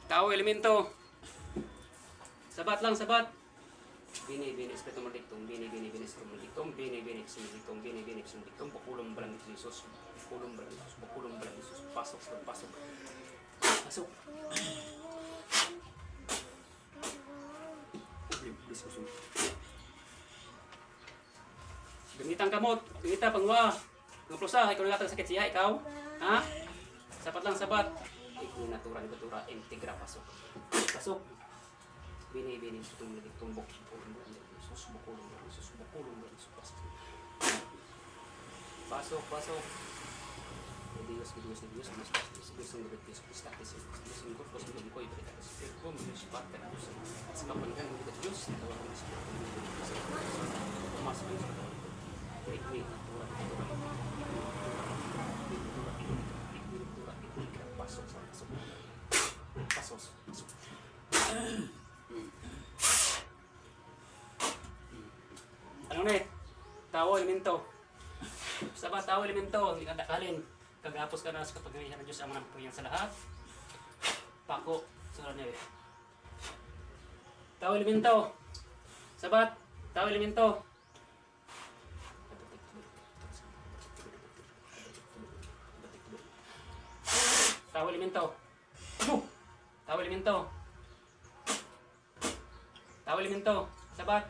Tao, elemento. Sabat lang, sabat. Bini, bini, espiritu maligtong. Bini, bini, bini, espiritu maligtong. Bini, bini, espiritu maligtong. Bini, bini, espiritu maligtong. Pakulong balang Yesus. Pakulong balang Yesus. Pakulong balang Yesus. Pasok, pasok. Pasok. Gamitan kamot. Gamita, pangwa. Pangplusa, ikaw nagatang sakit siya, ikaw. Ha? Sapat lang, sabat. Ikaw natura, natura, integra, pasok. Pasok. Bini, bini, tumbok, Yesus, bukulong, Yesus, bukulong, Yesus, pasok. Pasok, pasok. Dios, Dios, Dios, Dios, Dios, ang gabit, Dios, Dios, Dios, ang kurpos, ang gabit ko, ibalik ako sa Espiritu mo, Dios, parte na Dios, sa kapanggan mo kita, Dios, tawag mo sa Espiritu mo, pumasok mo sa kapanggan mo, ikwi, natura, pasok, pasok, pasok, pasok. Ano na tao, elemento. Basta ba tao, elemento, hindi ka dakalin. Kagapos ka na sa kapangyarihan ng Diyos ang manampuyan sa lahat. Pako, sa niya. Tao, elemento. Sabat, tao, elemento. Tao, elemento. Tao, elemento. Tao, elemento. Sabat.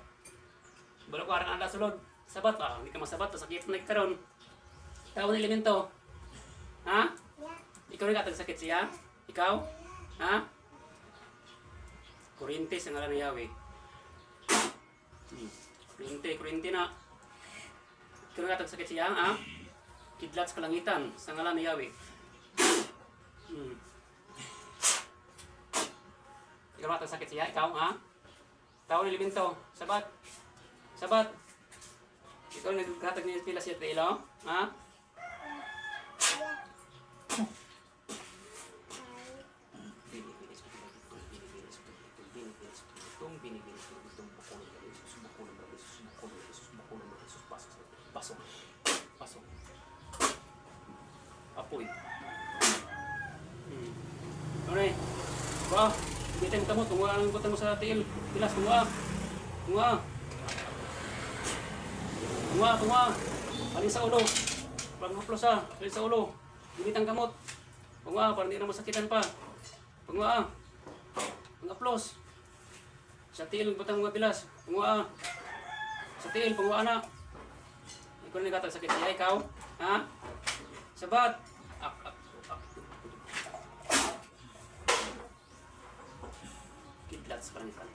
Balo ko arang anda sulod. Sabat ah, hindi ka masabat, sakit na karon. Tao ng elemento. Ha? Ikaw rin katang sakit siya? Ikaw? Ha? Kuryente sa ngalan ng Yahweh. Kuryente na. Ikaw rin katang sakit siya? Ha? Kidlat sa kalangitan sa ngalan ng Yahweh. Ikaw rin katang sakit siya? Ikaw? Ha? Tao ng elemento. Sabat. Sabat. Ikaw nagkatag niya pila siya tayo, ha? Pasok. Pasok. Apoy. Ano eh? Ba, bitin mo tamo, tunga ang butang mo sa tiil. Pilas, tunga. Tunga. Tunga. Alin sa ulo. Parang maplosa. Alin sa ulo. Gimitan kamot. Tunga, parang hindi na masakitan pa. Tunga. Pangaplos. Sa tiil, butang mga pilas. Tunga. Sa tiil, tunga na. Ikaw na nagkatag sakit siya, ikaw? Ha? Sabat. Kidlat sa kalangitan.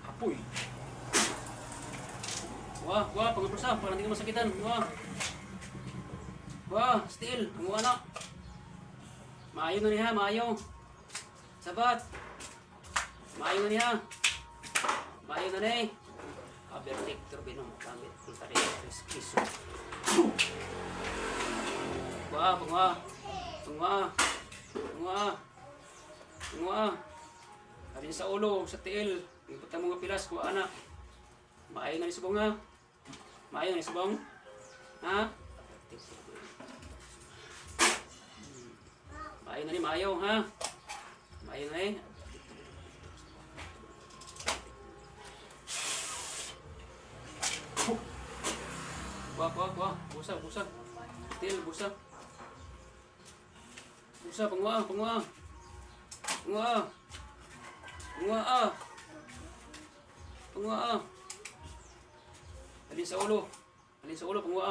Apoy. Wah, pangaplosa, parang hindi ka masakitan. Wah, still, panguha na. Maayo na niya, maayo. Sabat. Maayo na niya. Maayo na niya. Abertik turbino, gamit kultari kiso. Panguha. Alin sa ulo, sa tiil. Iputang mga pilas, kuha na. Maayo na ni subong ha. Maayo na ni subong. Ha? Maayo na ni maayo ha. Maayo na ni. Kuha. Busa. Til, busa. Busa, panguha. Alin sa ulo, panguha.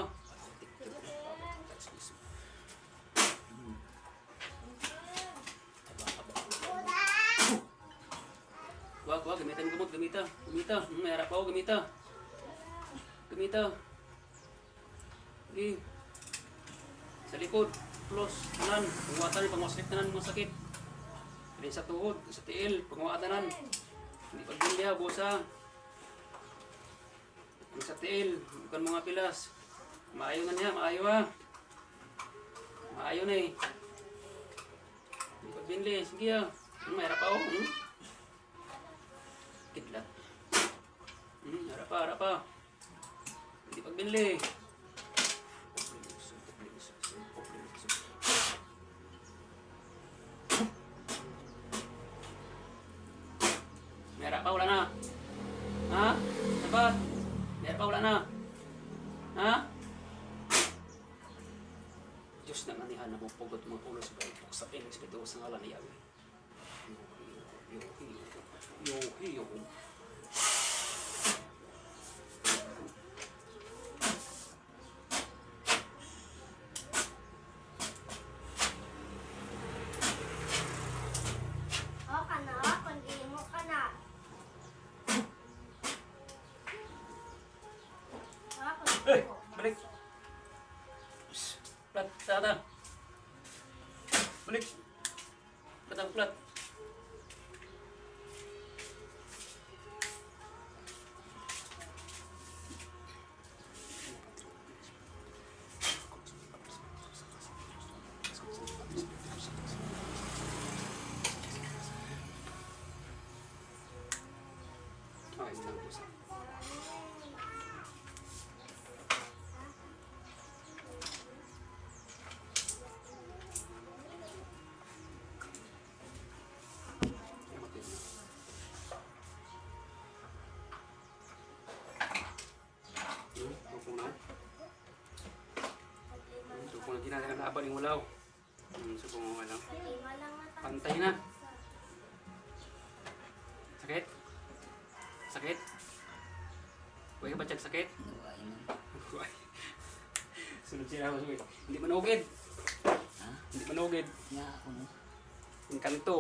Kuha, gamitan gamot, gamita. May harap ako, gamita. Sa likod, plus, tanan, panguatan, panguaslit tanan, mga sakit. Alin sa tuhod, sa tiil, panguatanan. Hindi pagbilya, busa. Alin sa tiil, bukan mga pilas. Maayo na niya, maayo ha. Maayo na eh. Hindi pagbilya, sige ha. May harap ako, Kidlat. Harap pa. Hindi pagbinli. wala na. Ha? Diyos na manihan na mong pugot mga ulo sa bahay. Sa pinag-espiritu sa ngalan ni Yahweh. Yo. O ka na, kundi mo ka na. Balik. Plat, tata. Balik. Plat ang plat. Okay, lang po sa. Kung ginagawa na abang yung walaw. So kung ano, Lima lang na tayo. pantay na. Sakit? Sakit? Huwag ka ba check sakit? Huwag. Sunod siya ako. Hindi manugid. Ha? Hindi manugid. Nga ako no. Yung kanto.